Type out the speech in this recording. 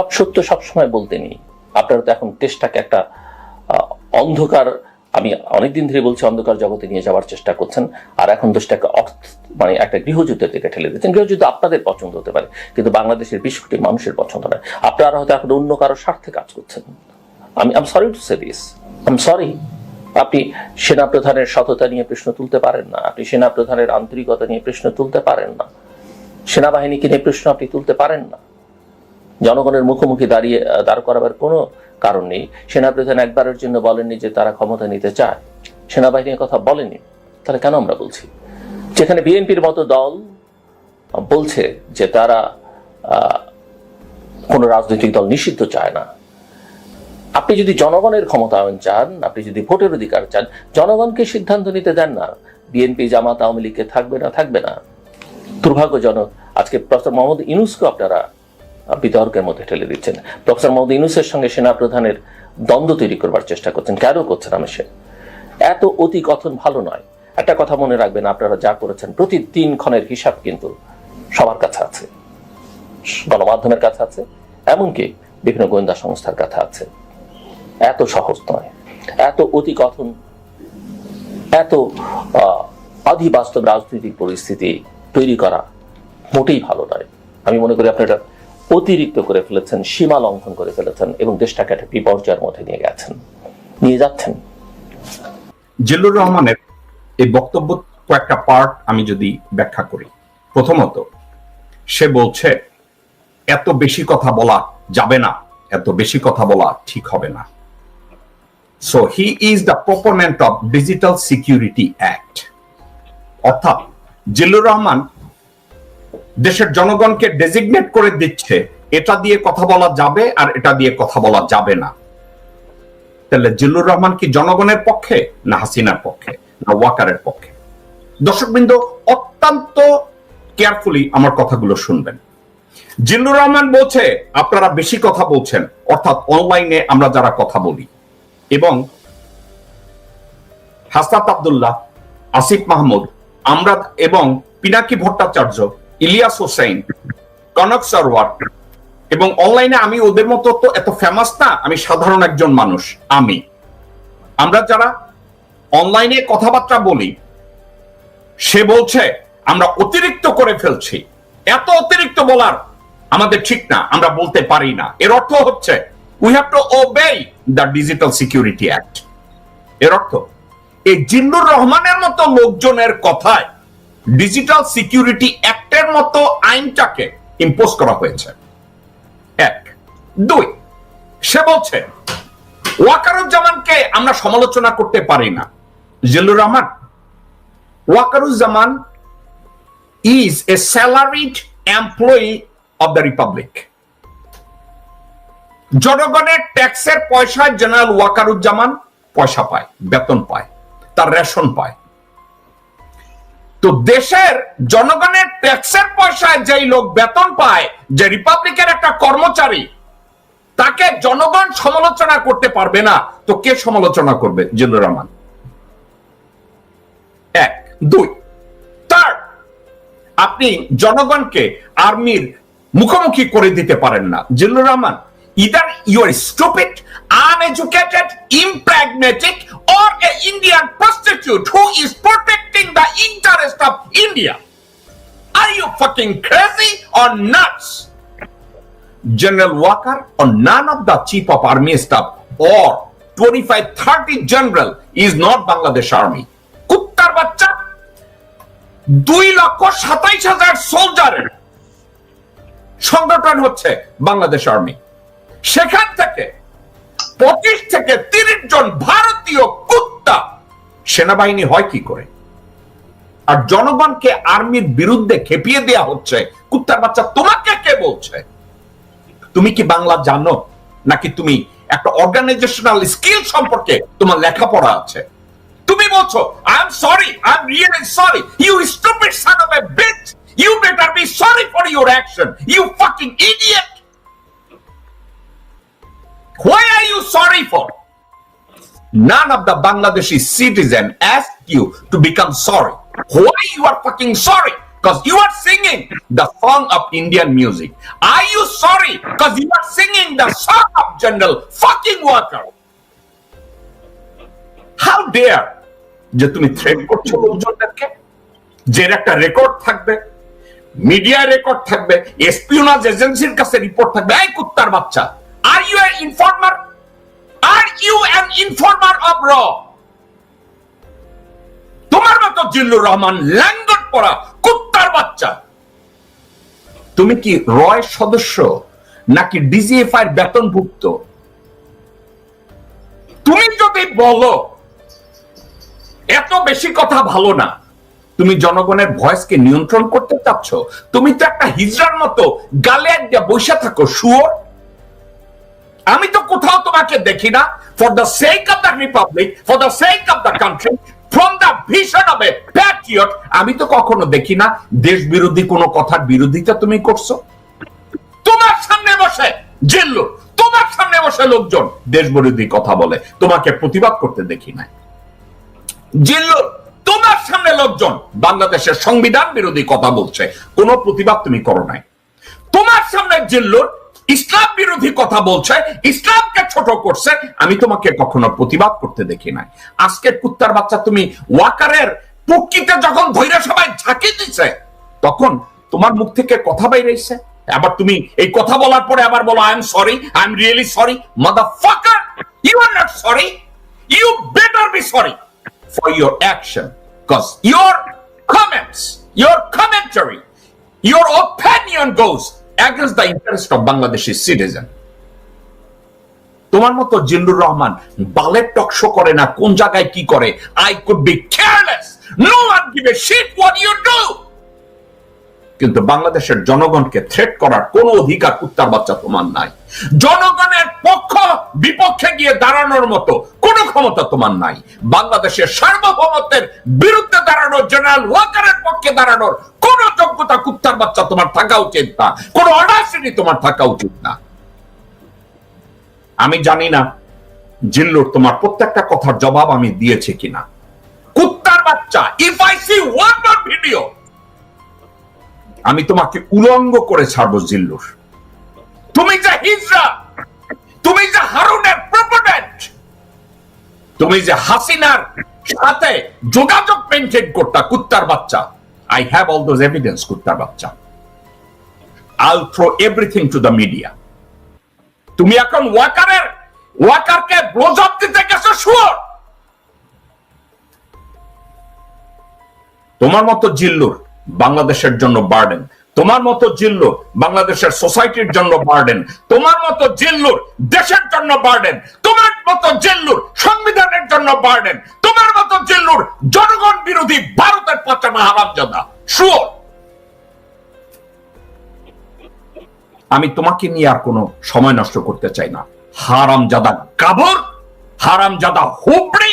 সব সত্য সবসময় বলতে নেই। আপনারা তো এখন দেশটাকে একটা অন্ধকার, আমি অনেকদিন ধরে বলছি, অন্ধকার জগতে নিয়ে যাওয়ার চেষ্টা করছেন। আর এখন দেশটাকে মানে একটা গৃহযুদ্ধের দিকে ঠেলে দিচ্ছেন। গৃহযুদ্ধ আপনাদের পছন্দ হতে পারে, কিন্তু বাংলাদেশের 20 কোটি মানুষের পছন্দ নয়। আপনারা হয়তো এখন অন্য কারো স্বার্থে কাজ করছেন। I am sorry to say this, I am sorry. আপনি সেনাপ্রধানের সততা নিয়ে প্রশ্ন তুলতে পারেন না, আপনি সেনাপ্রধানের আন্তরিকতা নিয়ে প্রশ্ন তুলতে পারেন না, সেনাবাহিনীকে নিয়ে প্রশ্ন আপনি তুলতে পারেন না। জনগণের মুখোমুখি দাঁড় করাবার কোনো কারণ নেই। সেনাপ্রধান একবারের জন্য বলেননি যে তারা ক্ষমতা নিতে চায়, সেনাবাহিনীর কথা বলেনি, তাহলে কেন আমরা বলছি? যেখানে বিএনপির মতো দল বলছে যে তারা কোনো রাজনৈতিক দল নিষিদ্ধ চায় না। আপনি যদি জনগণের ক্ষমতায়ন চান, আপনি যদি ভোটের অধিকার চান, জনগণকে সিদ্ধান্ত নিতে দেন না বিএনপি জামাত আওয়ামী লীগকে থাকবে না থাকবে না। দুর্ভাগ্যজনক আজকে প্রফেসর মোহাম্মদ ইউনূসকে আপনারা বিতর্কের মধ্যে ঠেলে দিচ্ছেন। প্রফেসর মোহাম্মদ ইউনূসের সঙ্গে সেনাপ্রধানের দ্বন্দ্ব তৈরি করবার চেষ্টা করছেন। কেন করছেন? আমি এত অতি কথন ভালো নয়। একটা কথা মনে রাখবেন, আপনারা যা করেছেন প্রতি 3 ক্ষণের হিসাব কিন্তু সবার কাছে আছে, গণমাধ্যমের কাছে আছে, এমনকি বিভিন্ন গোয়েন্দা সংস্থার কাছে আছে। এত সহজ নয়, এত অতি কথন, এত অধিবাস্তব রাজনৈতিক পরিস্থিতি তৈরি করা মোটেই ভালো নয়। আমি মনে করি আপনারা অতিরিক্ত করে ফেলেছেন, সীমা লঙ্ঘন করে ফেলেছেন এবং দেশটাকে একটা বিপর্যয়ের মধ্যে নিয়ে যাচ্ছেন। জিল্লুর রহমানের এই বক্তব্য কয়েকটা পার্ট আমি যদি ব্যাখ্যা করি। প্রথমত, সে বলছে এত বেশি কথা বলা যাবে না, এত বেশি কথা বলা ঠিক হবে না। So he is the proponent of digital security act. অর্থাৎ জিল্লুর রহমান দেশের জনগণকে ডেজিগনেট করে দিচ্ছে এটা দিয়ে কথা বলা যাবে আর এটা দিয়ে কথা বলা যাবে না। তাহলে জিল্লুর রহমান কি জনগণের পক্ষে, না হাসিনার পক্ষে, না ওয়াকারের পক্ষে? দর্শকবৃন্দ অত্যন্ত কেয়ারফুলি আমার কথাগুলো শুনবেন। জিল্লুর রহমান বলছে আপনারা বেশি কথা বলছেন, অর্থাৎ অনলাইনে আমরা যারা কথা বলি, এবং হাসনাত আব্দুল্লাহ, আসিফ মাহমুদ, আমরা এবং পিনাকি ভট্টাচার্য, ইলিয়াস হোসেন, কনক সরওয়ার, এবং অনলাইনে আমি ওদের মতো তো এত ফেমাস না, আমি সাধারণ একজন মানুষ। আমরা যারা অনলাইনে কথাবার্তা বলি, সে বলছে আমরা অতিরিক্ত করে ফেলছি, এত অতিরিক্ত বলার আমাদের ঠিক না, আমরা বলতে পারি না। এর অর্থ হচ্ছে we have to ওবে the digital security act. এর অর্থ এই জিল্লুর রহমানের মতো লোকজনের কথায় ডিজিটাল সিকিউরিটি অ্যাক্টের মতো আইনটাকে ইম্পোজ করা হয়েছে। 1, 2, সে বলছে ওয়াকারুজ্জামানকে আমরা সমালোচনা করতে পারি না। Zillur Rahman, Wakeruzzaman is a salaried employee of the Republic. জনগণের ট্যাক্সের পয়সায় জেনারেল ওয়াকারুজ্জামান পয়সা পায়, বেতন পায়, তার রেশন পায়। তো দেশের জনগণের ট্যাক্সের পয়সায় যেই লোক বেতন পায়, যে রিপাবলিকের একটা কর্মচারী, তাকে জনগণ সমালোচনা করতে পারবে না, তো কে সমালোচনা করবে? জিল্লুর রহমান। 1, 2, থার্ড, আপনি জনগণকে আর্মির মুখোমুখি করে দিতে পারেন না। Zillur Rahman, either you are stupid, uneducated, impragmatic, or an Indian prostitute who is protecting the interest of India. Are you fucking crazy or nuts? General Walker or none of the chief of army staff or 25-30 general is not Bangladesh army. কুত্তার বাচ্চা, 2,27,000 সোলজারের সংগঠন হচ্ছে Bangladesh army. সেখান থেকে 25 থেকে 30 জন ভারতীয় কুত্তা সেনাবাহিনী হয় কি করে? আর জনগণকে আর্মির বিরুদ্ধে খেপিয়ে দেয়া হচ্ছে। কুত্তার বাচ্চা, তোমাকে কে বলছে? তুমি কি বাংলা জানো, নাকি তুমি একটা অর্গানাইজেশনাল স্কিল সম্পর্কে তোমার লেখাপড়া আছে? তুমি বলছো I am sorry, I am really sorry. You stupid son of a bitch, you better be sorry for your action, you fucking idiot. Why are you sorry for? None of the Bangladeshi citizen asked you to become sorry. Why you are fucking sorry? Because you are singing the song of Indian music. Are you sorry? Because you are singing the song of General fucking Walker. How dare যে তুমি threat করছো লোকজনদেরকে, যে একটা record থাকবে, media record থাকবে, espionage এজেন্সির কাছে report থাকবে। এই কুত্তার বাচ্চা, are you an informer? Are you an informer of র? তোমার মতো জিল্লুর রহমান ল্যাঙ্গট পড়া কুত্তার বাচ্চা, তুমি কি রয় সদস্য নাকি ডিজিএফআই এর বেতনভুক্ত? তুমি যদি বলো এত বেশি কথা ভালো না, তুমি জনগণের ভয়েসকে নিয়ন্ত্রণ করতে চাচ্ছ, তুমি তো একটা হিজড়ার মতো গালে একটা বসে থাকো শুয়োর। আমি তো কোথাও তোমাকে দেখি না for the sake of the Republic, for the sake of the country, from the vision of A Patriot, আমি তো কখনো দেখি না দেশ বিরোধী কোনো কথার বিরোধিতা তুমি করছো। তোমার সামনে বসে জিল্লু, তোমার সামনে বসে লোকজন দেশ বিরোধী কথা বলে, তোমাকে প্রতিবাদ করতে দেখি না। জিল্লু, তোমার সামনে লোকজন বাংলাদেশের সংবিধান বিরোধী কথা বলছে, কোনো প্রতিবাদ তুমি করো নাই। তোমার সামনে জিল্লুর ইসলাম বিরোধী কথা বলছে, ইসলামকে ছোট করছে, আমি তোমাকে কখনো প্রতিবাদ করতে দেখি নাই। আজকে কুত্তার বাচ্চা, তুমি ওয়াকারের পক্ষিতে যখন ধৈর্য সবাই ঝাঁকি দিচ্ছে, তখন তোমার মুখ থেকে কথা বাইরেছে, আবার তুমি এই কথা বলার পরে আবার বলো I am sorry, I am really sorry. Motherfucker, you are not sorry, you better be sorry for your action, because your comments, your commentary, your opinion goes against the interest of Bangladeshi citizen. তোমার মতো জিল্লুর রহমান বালের talk show করে না, কোন জায়গায় কি করে, I could be careless, no one give a shit what you do, কিন্তু বাংলাদেশের জনগণকে থ্রেট করার কোন অধিকার কুত্তার বাচ্চা তোমার নাই। জনগণের পক্ষ বিপক্ষে গিয়ে দাঁড়ানোর মতো কোন ক্ষমতা তোমার নাই। বাংলাদেশের সার্বভৌমত্বের বিরুদ্ধে দাঁড়ানো, জেনারেল ওয়াকারের পক্ষে দাঁড়ানোর কোন যোগ্যতা কুত্তার বাচ্চা তোমার থাকা উচিত না, কোন অডাসিটি তোমার থাকা উচিত না। আমি জানি না জিল্লুর তোমার প্রত্যেকটা কথার জবাব আমি দিয়েছি কিনা। কুত্তার বাচ্চা, if I see one more video, আমি তোমাকে উলঙ্গ করে ছাড়বো জিল্লুর। তুমি যে হিজড়া, তুমি যে হারুনের প্রপোনেন্ট, তুমি যে হাসিনার সাথে যোগাযোগ মেনটেন করতা, কুত্তার বাচ্চা, I have all those evidence. কুত্তার বাচ্চা, I'll throw everything to the media. তুমি এখন ওয়াকারকে ব্লোজব দিতে গেছো শুয়োর। তোমার মতো জিল্লুর বাংলাদেশের জন্য বার্ডেন, তোমার মতো জিল্লুর বাংলাদেশের সোসাইটির জন্য বার্ডেন, তোমার মতো জিল্লুর দেশের জন্য বার্ডেন, তোমার মতো জিল্লুর সংবিধানের জন্য বার্ডেন, তোমার মতো জিল্লুর জনগণ বিরোধী ভারতের পাচানা হারামজাদা শুয়োর। আমি তোমাকে নিয়ে আর কোনো সময় নষ্ট করতে চাই না। হারামজাদা গাবর, হারামজাদা হুবড়ি,